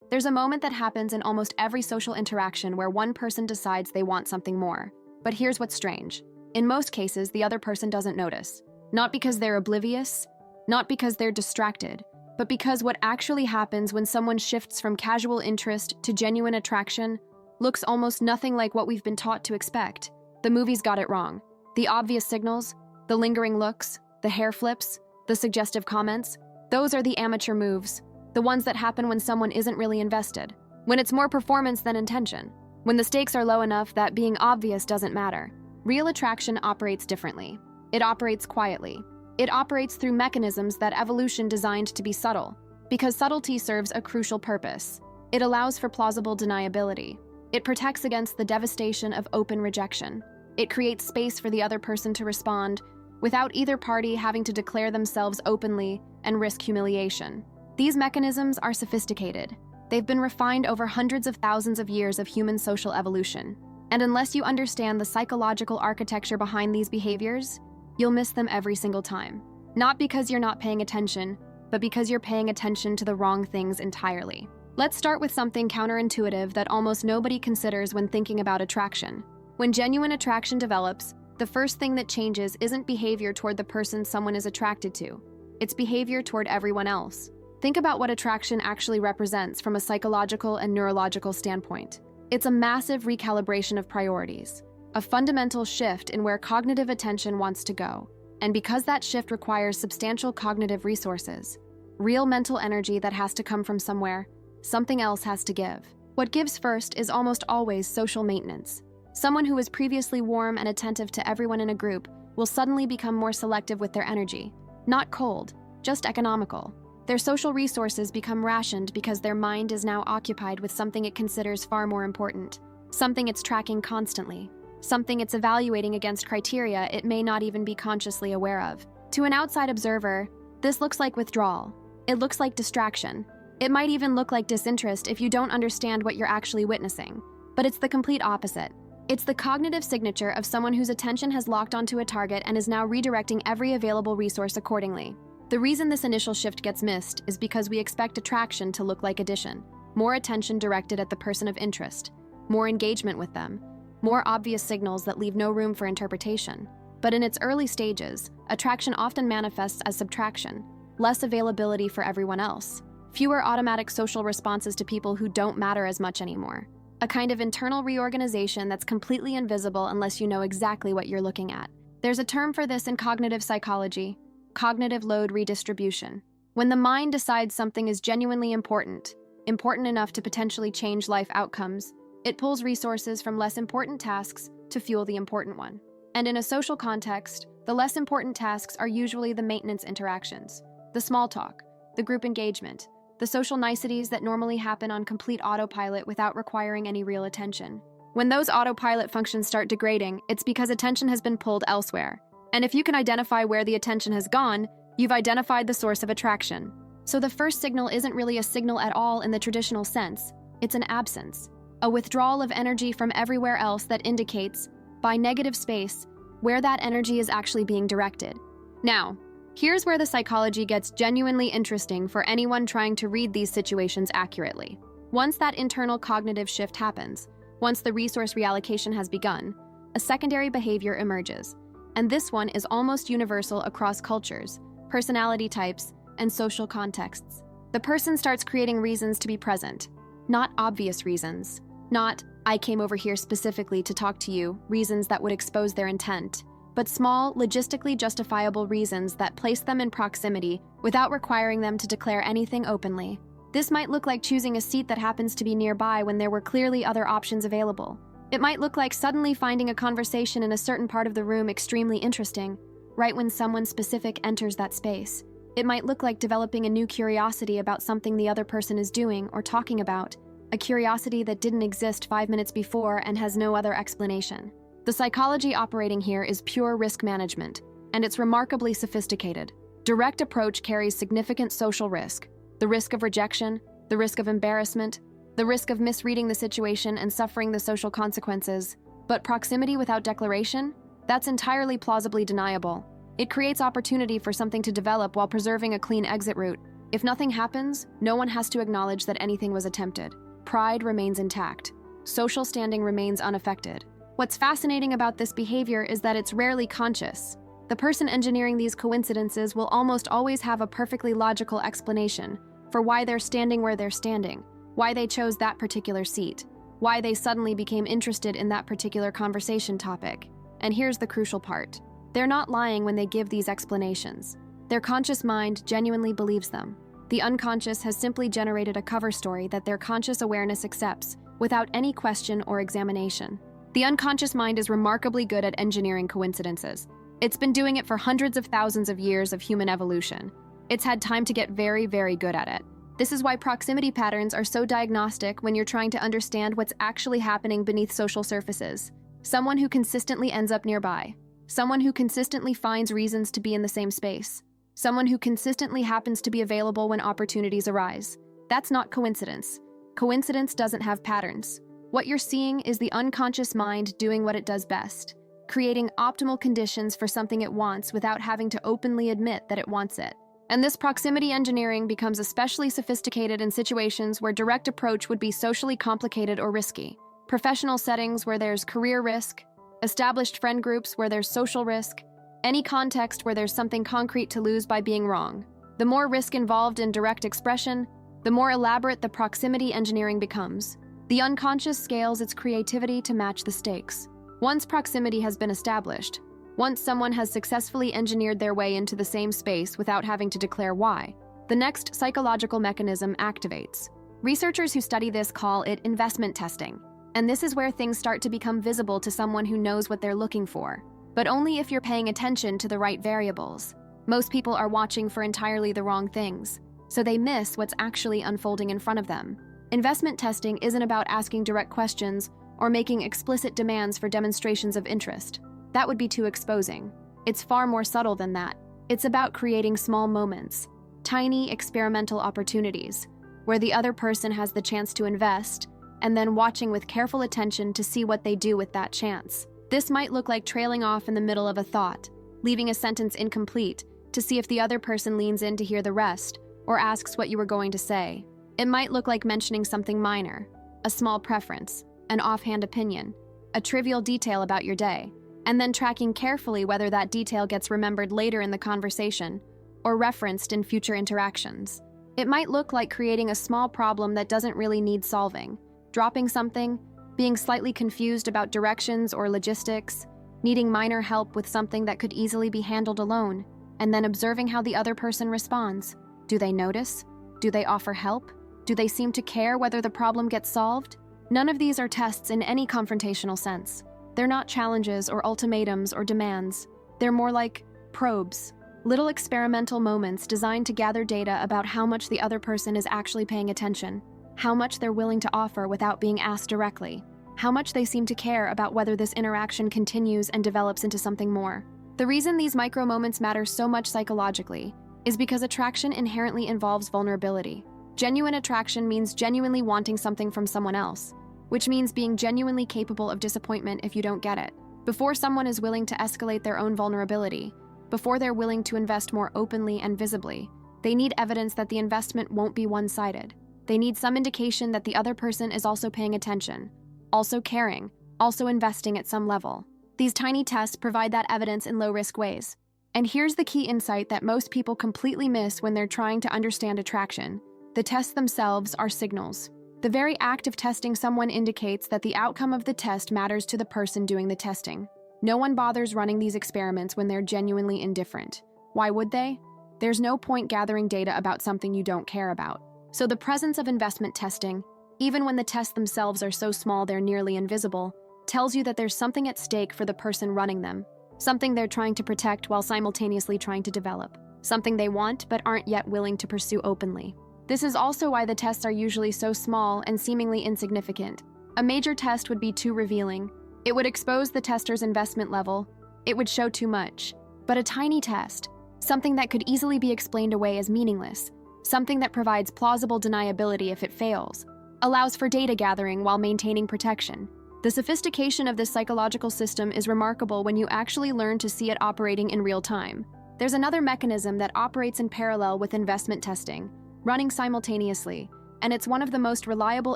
There's a moment that happens in almost every social interaction where one person decides they want something more. But here's what's strange. In most cases, the other person doesn't notice. Not because they're oblivious, not because they're distracted, but because what actually happens when someone shifts from casual interest to genuine attraction looks almost nothing like what we've been taught to expect. The movies got it wrong. The obvious signals, the lingering looks, the hair flips, the suggestive comments, those are the amateur moves, the ones that happen when someone isn't really invested, when it's more performance than intention, when the stakes are low enough that being obvious doesn't matter. Real attraction operates differently. It operates quietly. It operates through mechanisms that evolution designed to be subtle, because subtlety serves a crucial purpose. It allows for plausible deniability. It protects against the devastation of open rejection. It creates space for the other person to respond without either party having to declare themselves openly and risk humiliation. These mechanisms are sophisticated. They've been refined over hundreds of thousands of years of human social evolution. And unless you understand the psychological architecture behind these behaviors, you'll miss them every single time. Not because you're not paying attention, but because you're paying attention to the wrong things entirely. Let's start with something counterintuitive that almost nobody considers when thinking about attraction. When genuine attraction develops, the first thing that changes isn't behavior toward the person someone is attracted to. It's behavior toward everyone else. Think about what attraction actually represents from a psychological and neurological standpoint. It's a massive recalibration of priorities, a fundamental shift in where cognitive attention wants to go. And because that shift requires substantial cognitive resources, real mental energy that has to come from somewhere, something else has to give. What gives first is almost always social maintenance. Someone who was previously warm and attentive to everyone in a group will suddenly become more selective with their energy. Not cold, just economical. Their social resources become rationed because their mind is now occupied with something it considers far more important, something it's tracking constantly, something it's evaluating against criteria it may not even be consciously aware of. To an outside observer, this looks like withdrawal. It looks like distraction. It might even look like disinterest if you don't understand what you're actually witnessing. But it's the complete opposite. It's the cognitive signature of someone whose attention has locked onto a target and is now redirecting every available resource accordingly. The reason this initial shift gets missed is because we expect attraction to look like addition, more attention directed at the person of interest, more engagement with them, more obvious signals that leave no room for interpretation. But in its early stages, attraction often manifests as subtraction, less availability for everyone else, fewer automatic social responses to people who don't matter as much anymore. A kind of internal reorganization that's completely invisible unless you know exactly what you're looking at. There's a term for this in cognitive psychology: cognitive load redistribution. When the mind decides something is genuinely important enough to potentially change life outcomes, it pulls resources from less important tasks to fuel the important one. And in a social context, the less important tasks are usually the maintenance interactions, the small talk, the group engagement, the social niceties that normally happen on complete autopilot without requiring any real attention. When those autopilot functions start degrading, it's because attention has been pulled elsewhere. And if you can identify where the attention has gone, you've identified the source of attraction. So the first signal isn't really a signal at all in the traditional sense. It's an absence, a withdrawal of energy from everywhere else that indicates, by negative space, where that energy is actually being directed. Now, here's where the psychology gets genuinely interesting for anyone trying to read these situations accurately. Once that internal cognitive shift happens, once the resource reallocation has begun, a secondary behavior emerges. And this one is almost universal across cultures, personality types, and social contexts. The person starts creating reasons to be present, not obvious reasons, not "I came over here specifically to talk to you" reasons that would expose their intent, but small, logistically justifiable reasons that place them in proximity without requiring them to declare anything openly. This might look like choosing a seat that happens to be nearby when there were clearly other options available. It might look like suddenly finding a conversation in a certain part of the room extremely interesting, right when someone specific enters that space. It might look like developing a new curiosity about something the other person is doing or talking about, a curiosity that didn't exist 5 minutes before and has no other explanation. The psychology operating here is pure risk management, and it's remarkably sophisticated. Direct approach carries significant social risk: the risk of rejection, the risk of embarrassment, the risk of misreading the situation and suffering the social consequences. But proximity without declaration? That's entirely plausibly deniable. It creates opportunity for something to develop while preserving a clean exit route. If nothing happens, no one has to acknowledge that anything was attempted. Pride remains intact. Social standing remains unaffected. What's fascinating about this behavior is that it's rarely conscious. The person engineering these coincidences will almost always have a perfectly logical explanation for why they're standing where they're standing, why they chose that particular seat, why they suddenly became interested in that particular conversation topic. And here's the crucial part. They're not lying when they give these explanations. Their conscious mind genuinely believes them. The unconscious has simply generated a cover story that their conscious awareness accepts without any question or examination. The unconscious mind is remarkably good at engineering coincidences. It's been doing it for hundreds of thousands of years of human evolution. It's had time to get very, very good at it. This is why proximity patterns are so diagnostic when you're trying to understand what's actually happening beneath social surfaces. Someone who consistently ends up nearby. Someone who consistently finds reasons to be in the same space. Someone who consistently happens to be available when opportunities arise. That's not coincidence. Coincidence doesn't have patterns. What you're seeing is the unconscious mind doing what it does best, creating optimal conditions for something it wants without having to openly admit that it wants it. And this proximity engineering becomes especially sophisticated in situations where direct approach would be socially complicated or risky. Professional settings where there's career risk, established friend groups where there's social risk, any context where there's something concrete to lose by being wrong. The more risk involved in direct expression, the more elaborate the proximity engineering becomes. The unconscious scales its creativity to match the stakes. Once proximity has been established, once someone has successfully engineered their way into the same space without having to declare why, the next psychological mechanism activates. Researchers who study this call it investment testing. And this is where things start to become visible to someone who knows what they're looking for. But only if you're paying attention to the right variables. Most people are watching for entirely the wrong things, so they miss what's actually unfolding in front of them. Investment testing isn't about asking direct questions or making explicit demands for demonstrations of interest. That would be too exposing. It's far more subtle than that. It's about creating small moments, tiny experimental opportunities, where the other person has the chance to invest, and then watching with careful attention to see what they do with that chance. This might look like trailing off in the middle of a thought, leaving a sentence incomplete to see if the other person leans in to hear the rest or asks what you were going to say. It might look like mentioning something minor, a small preference, an offhand opinion, a trivial detail about your day, and then tracking carefully whether that detail gets remembered later in the conversation or referenced in future interactions. It might look like creating a small problem that doesn't really need solving, dropping something, being slightly confused about directions or logistics, needing minor help with something that could easily be handled alone, and then observing how the other person responds. Do they notice? Do they offer help? Do they seem to care whether the problem gets solved? None of these are tests in any confrontational sense. They're not challenges or ultimatums or demands. They're more like probes, little experimental moments designed to gather data about how much the other person is actually paying attention, how much they're willing to offer without being asked directly, how much they seem to care about whether this interaction continues and develops into something more. The reason these micro moments matter so much psychologically is because attraction inherently involves vulnerability. Genuine attraction means genuinely wanting something from someone else, which means being genuinely capable of disappointment if you don't get it. Before someone is willing to escalate their own vulnerability, before they're willing to invest more openly and visibly, they need evidence that the investment won't be one-sided. They need some indication that the other person is also paying attention, also caring, also investing at some level. These tiny tests provide that evidence in low-risk ways. And here's the key insight that most people completely miss when they're trying to understand attraction. The tests themselves are signals. The very act of testing someone indicates that the outcome of the test matters to the person doing the testing. No one bothers running these experiments when they're genuinely indifferent. Why would they? There's no point gathering data about something you don't care about. So the presence of investment testing, even when the tests themselves are so small they're nearly invisible, tells you that there's something at stake for the person running them, something they're trying to protect while simultaneously trying to develop, something they want but aren't yet willing to pursue openly. This is also why the tests are usually so small and seemingly insignificant. A major test would be too revealing. It would expose the tester's investment level. It would show too much. But a tiny test, something that could easily be explained away as meaningless, something that provides plausible deniability if it fails, allows for data gathering while maintaining protection. The sophistication of this psychological system is remarkable when you actually learn to see it operating in real time. There's another mechanism that operates in parallel with investment testing, running simultaneously, and it's one of the most reliable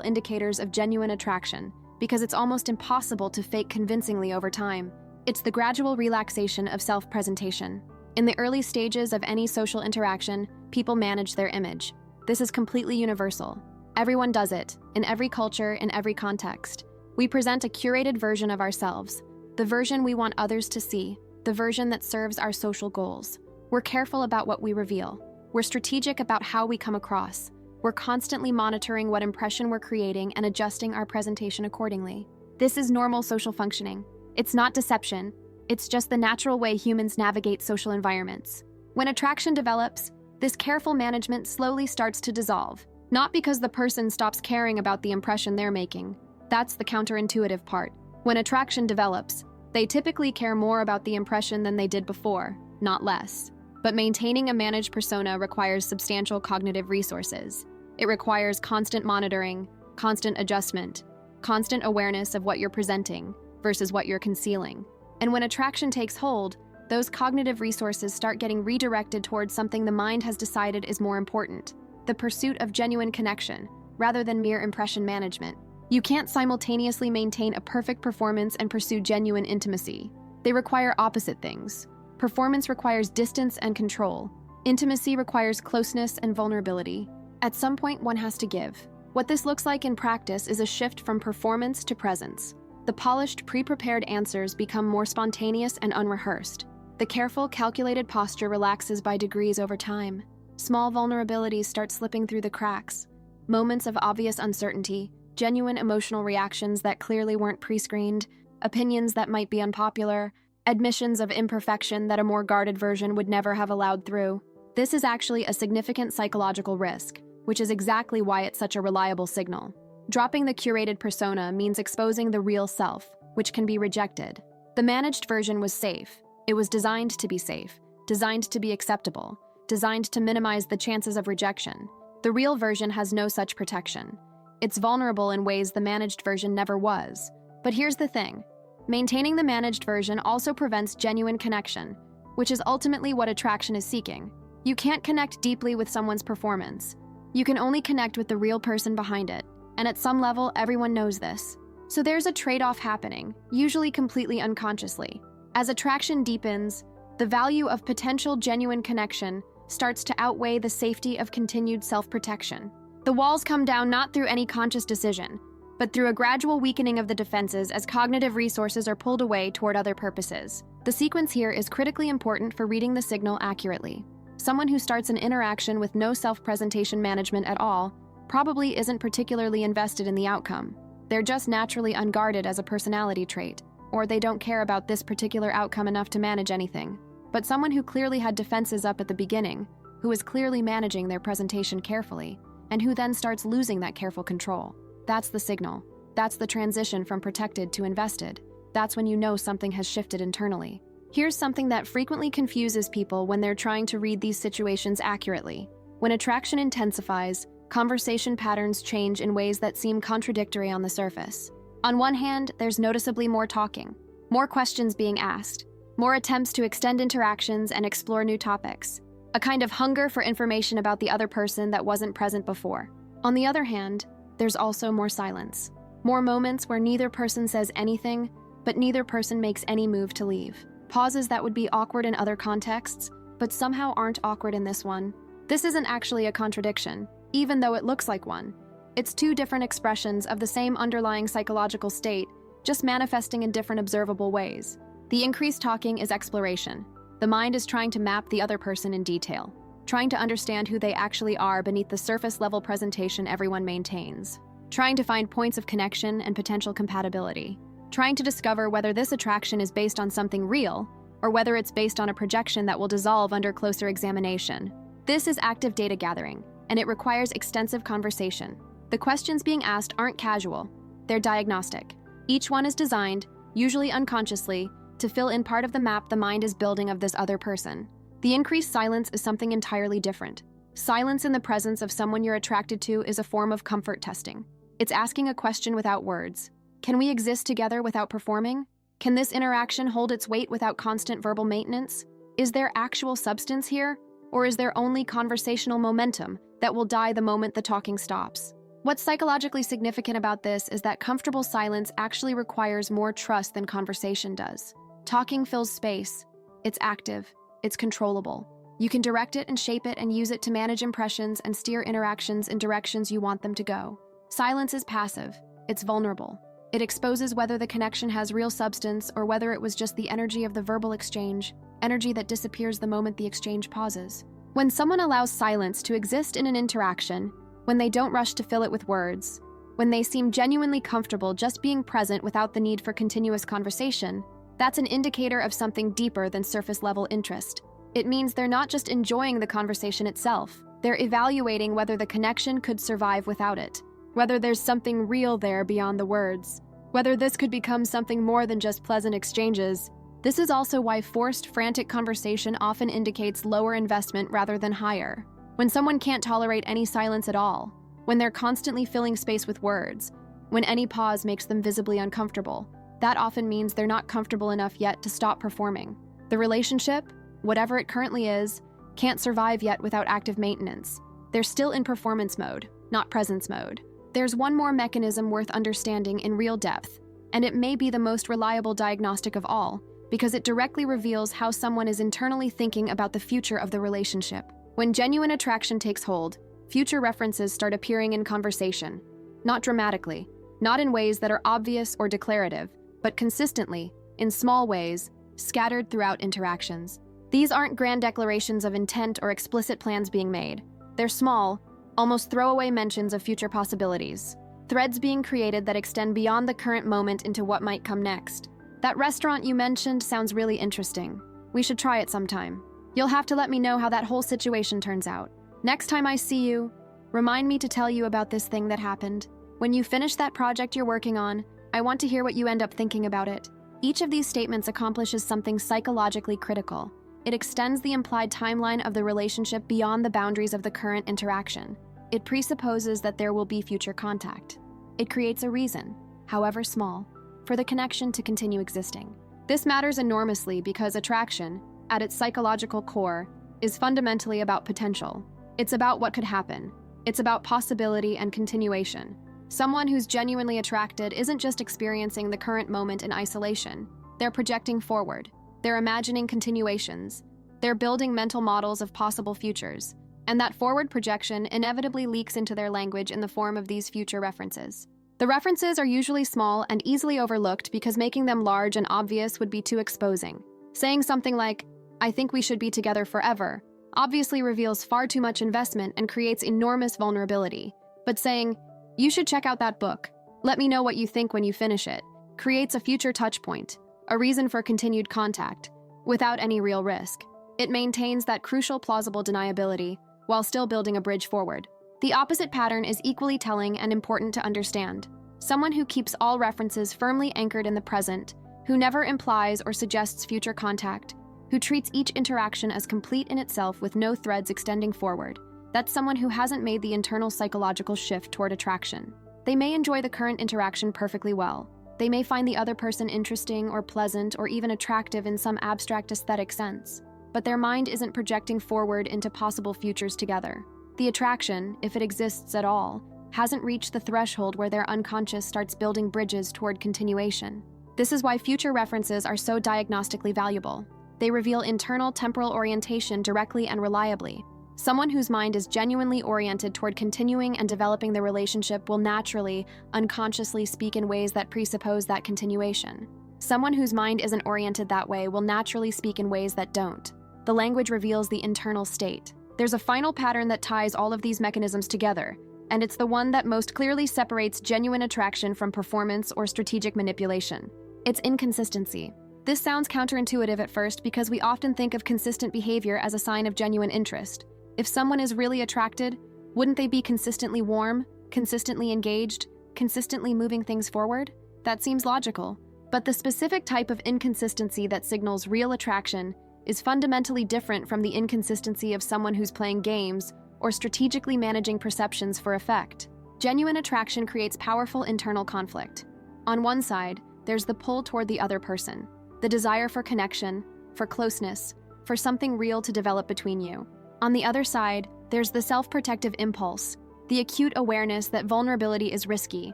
indicators of genuine attraction because it's almost impossible to fake convincingly over time. It's the gradual relaxation of self-presentation. In the early stages of any social interaction, people manage their image. This is completely universal. Everyone does it, in every culture, in every context. We present a curated version of ourselves, the version we want others to see, the version that serves our social goals. We're careful about what we reveal. We're strategic about how we come across. We're constantly monitoring what impression we're creating and adjusting our presentation accordingly. This is normal social functioning. It's not deception. It's just the natural way humans navigate social environments. When attraction develops, this careful management slowly starts to dissolve, not because the person stops caring about the impression they're making. That's the counterintuitive part. When attraction develops, they typically care more about the impression than they did before, not less. But maintaining a managed persona requires substantial cognitive resources. It requires constant monitoring, constant adjustment, constant awareness of what you're presenting versus what you're concealing. And when attraction takes hold, those cognitive resources start getting redirected towards something the mind has decided is more important, the pursuit of genuine connection, rather than mere impression management. You can't simultaneously maintain a perfect performance and pursue genuine intimacy. They require opposite things. Performance requires distance and control. Intimacy requires closeness and vulnerability. At some point, one has to give. What this looks like in practice is a shift from performance to presence. The polished, pre-prepared answers become more spontaneous and unrehearsed. The careful, calculated posture relaxes by degrees over time. Small vulnerabilities start slipping through the cracks. Moments of obvious uncertainty, genuine emotional reactions that clearly weren't pre-screened, opinions that might be unpopular, admissions of imperfection that a more guarded version would never have allowed through. This is actually a significant psychological risk, which is exactly why it's such a reliable signal. Dropping the curated persona means exposing the real self, which can be rejected. The managed version was safe. It was designed to be safe, designed to be acceptable, designed to minimize the chances of rejection. The real version has no such protection. It's vulnerable in ways the managed version never was. But here's the thing. Maintaining the managed version also prevents genuine connection, which is ultimately what attraction is seeking. You can't connect deeply with someone's performance. You can only connect with the real person behind it. And at some level, everyone knows this. So there's a trade-off happening, usually completely unconsciously. As attraction deepens, the value of potential genuine connection starts to outweigh the safety of continued self-protection. The walls come down not through any conscious decision, but through a gradual weakening of the defenses as cognitive resources are pulled away toward other purposes. The sequence here is critically important for reading the signal accurately. Someone who starts an interaction with no self-presentation management at all probably isn't particularly invested in the outcome. They're just naturally unguarded as a personality trait, or they don't care about this particular outcome enough to manage anything. But someone who clearly had defenses up at the beginning, who is clearly managing their presentation carefully, and who then starts losing that careful control. That's the signal. That's the transition from protected to invested. That's when you know something has shifted internally. Here's something that frequently confuses people when they're trying to read these situations accurately. When attraction intensifies, conversation patterns change in ways that seem contradictory on the surface. On one hand, there's noticeably more talking, more questions being asked, more attempts to extend interactions and explore new topics, a kind of hunger for information about the other person that wasn't present before. On the other hand, there's also more silence, more moments where neither person says anything, but neither person makes any move to leave. Pauses that would be awkward in other contexts, but somehow aren't awkward in this one. This isn't actually a contradiction, even though it looks like one. It's two different expressions of the same underlying psychological state, just manifesting in different observable ways. The increased talking is exploration. The mind is trying to map the other person in detail, trying to understand who they actually are beneath the surface-level presentation everyone maintains, trying to find points of connection and potential compatibility, trying to discover whether this attraction is based on something real or whether it's based on a projection that will dissolve under closer examination. This is active data gathering, and it requires extensive conversation. The questions being asked aren't casual, they're diagnostic. Each one is designed, usually unconsciously, to fill in part of the map the mind is building of this other person. The increased silence is something entirely different. Silence in the presence of someone you're attracted to is a form of comfort testing. It's asking a question without words. Can we exist together without performing? Can this interaction hold its weight without constant verbal maintenance? Is there actual substance here, or is there only conversational momentum that will die the moment the talking stops? What's psychologically significant about this is that comfortable silence actually requires more trust than conversation does. Talking fills space. It's active. It's controllable. You can direct it and shape it and use it to manage impressions and steer interactions in directions you want them to go. Silence is passive. It's vulnerable. It exposes whether the connection has real substance or whether it was just the energy of the verbal exchange, energy that disappears the moment the exchange pauses. When someone allows silence to exist in an interaction, when they don't rush to fill it with words, when they seem genuinely comfortable just being present without the need for continuous conversation, that's an indicator of something deeper than surface-level interest. It means they're not just enjoying the conversation itself, they're evaluating whether the connection could survive without it, whether there's something real there beyond the words, whether this could become something more than just pleasant exchanges. This is also why forced, frantic conversation often indicates lower investment rather than higher. When someone can't tolerate any silence at all, when they're constantly filling space with words, when any pause makes them visibly uncomfortable, that often means they're not comfortable enough yet to stop performing. The relationship, whatever it currently is, can't survive yet without active maintenance. They're still in performance mode, not presence mode. There's one more mechanism worth understanding in real depth, and it may be the most reliable diagnostic of all, because it directly reveals how someone is internally thinking about the future of the relationship. When genuine attraction takes hold, future references start appearing in conversation. Not dramatically, not in ways that are obvious or declarative, but consistently, in small ways, scattered throughout interactions. These aren't grand declarations of intent or explicit plans being made. They're small, almost throwaway mentions of future possibilities. Threads being created that extend beyond the current moment into what might come next. That restaurant you mentioned sounds really interesting. We should try it sometime. You'll have to let me know how that whole situation turns out. Next time I see you, remind me to tell you about this thing that happened. When you finish that project you're working on, I want to hear what you end up thinking about it. Each of these statements accomplishes something psychologically critical. It extends the implied timeline of the relationship beyond the boundaries of the current interaction. It presupposes that there will be future contact. It creates a reason, however small, for the connection to continue existing. This matters enormously because attraction, at its psychological core, is fundamentally about potential. It's about what could happen. It's about possibility and continuation. Someone who's genuinely attracted isn't just experiencing the current moment in isolation. They're projecting forward. They're imagining continuations. They're building mental models of possible futures. And that forward projection inevitably leaks into their language in the form of these future references. The references are usually small and easily overlooked because making them large and obvious would be too exposing. Saying something like, "I think we should be together forever," obviously reveals far too much investment and creates enormous vulnerability. But saying, "You should check out that book. Let me know what you think when you finish it," creates a future touch point, a reason for continued contact, without any real risk. It maintains that crucial plausible deniability while still building a bridge forward. The opposite pattern is equally telling and important to understand. Someone who keeps all references firmly anchored in the present, who never implies or suggests future contact, who treats each interaction as complete in itself with no threads extending forward. That's someone who hasn't made the internal psychological shift toward attraction. They may enjoy the current interaction perfectly well. They may find the other person interesting or pleasant or even attractive in some abstract aesthetic sense, but their mind isn't projecting forward into possible futures together. The attraction, if it exists at all, hasn't reached the threshold where their unconscious starts building bridges toward continuation. This is why future references are so diagnostically valuable. They reveal internal temporal orientation directly and reliably. Someone whose mind is genuinely oriented toward continuing and developing the relationship will naturally, unconsciously speak in ways that presuppose that continuation. Someone whose mind isn't oriented that way will naturally speak in ways that don't. The language reveals the internal state. There's a final pattern that ties all of these mechanisms together, and it's the one that most clearly separates genuine attraction from performance or strategic manipulation. It's inconsistency. This sounds counterintuitive at first because we often think of consistent behavior as a sign of genuine interest. If someone is really attracted, wouldn't they be consistently warm, consistently engaged, consistently moving things forward? That seems logical. But the specific type of inconsistency that signals real attraction is fundamentally different from the inconsistency of someone who's playing games or strategically managing perceptions for effect. Genuine attraction creates powerful internal conflict. On one side, there's the pull toward the other person, the desire for connection, for closeness, for something real to develop between you. On the other side, there's the self-protective impulse, the acute awareness that vulnerability is risky,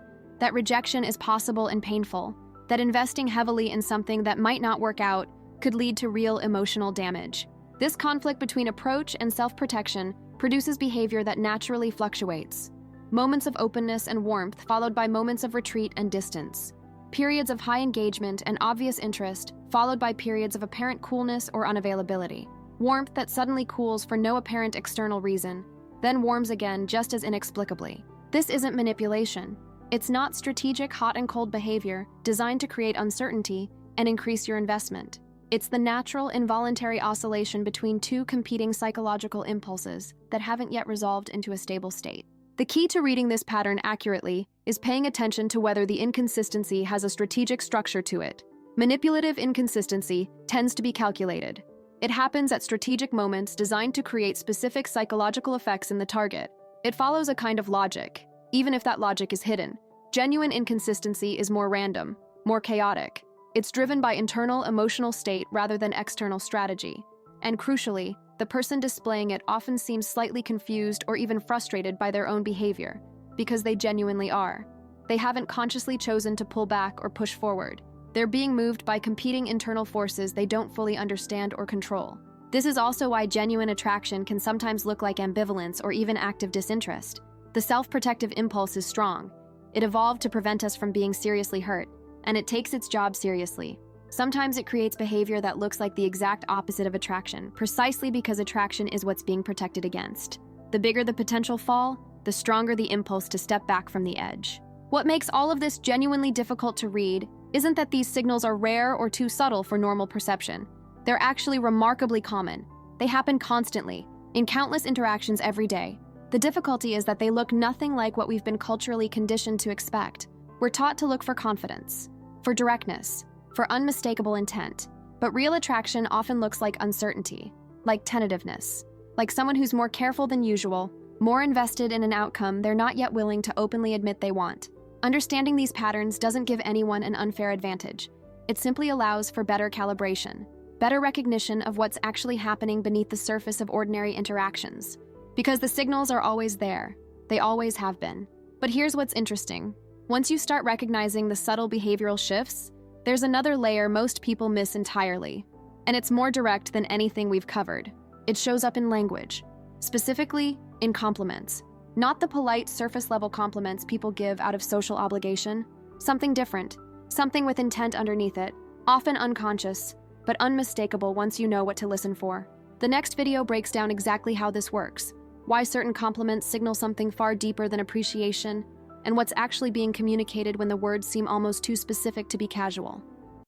that rejection is possible and painful, that investing heavily in something that might not work out could lead to real emotional damage. This conflict between approach and self-protection produces behavior that naturally fluctuates. Moments of openness and warmth followed by moments of retreat and distance. Periods of high engagement and obvious interest followed by periods of apparent coolness or unavailability. Warmth that suddenly cools for no apparent external reason, then warms again just as inexplicably. This isn't manipulation. It's not strategic hot and cold behavior designed to create uncertainty and increase your investment. It's the natural, involuntary oscillation between two competing psychological impulses that haven't yet resolved into a stable state. The key to reading this pattern accurately is paying attention to whether the inconsistency has a strategic structure to it. Manipulative inconsistency tends to be calculated. It happens at strategic moments designed to create specific psychological effects in the target. It follows a kind of logic, even if that logic is hidden. Genuine inconsistency is more random, more chaotic. It's driven by internal emotional state rather than external strategy. And crucially, the person displaying it often seems slightly confused or even frustrated by their own behavior, because they genuinely are. They haven't consciously chosen to pull back or push forward. They're being moved by competing internal forces they don't fully understand or control. This is also why genuine attraction can sometimes look like ambivalence or even active disinterest. The self-protective impulse is strong. It evolved to prevent us from being seriously hurt, and it takes its job seriously. Sometimes it creates behavior that looks like the exact opposite of attraction, precisely because attraction is what's being protected against. The bigger the potential fall, the stronger the impulse to step back from the edge. What makes all of this genuinely difficult to read isn't that these signals are rare or too subtle for normal perception. They're actually remarkably common. They happen constantly, in countless interactions every day. The difficulty is that they look nothing like what we've been culturally conditioned to expect. We're taught to look for confidence, for directness, for unmistakable intent. But real attraction often looks like uncertainty, like tentativeness, like someone who's more careful than usual, more invested in an outcome they're not yet willing to openly admit they want. Understanding these patterns doesn't give anyone an unfair advantage. It simply allows for better calibration, better recognition of what's actually happening beneath the surface of ordinary interactions. Because the signals are always there. They always have been. But here's what's interesting. Once you start recognizing the subtle behavioral shifts, there's another layer most people miss entirely. And it's more direct than anything we've covered. It shows up in language, specifically in compliments. Not the polite, surface-level compliments people give out of social obligation. Something different, something with intent underneath it, often unconscious, but unmistakable once you know what to listen for. The next video breaks down exactly how this works, why certain compliments signal something far deeper than appreciation, and what's actually being communicated when the words seem almost too specific to be casual.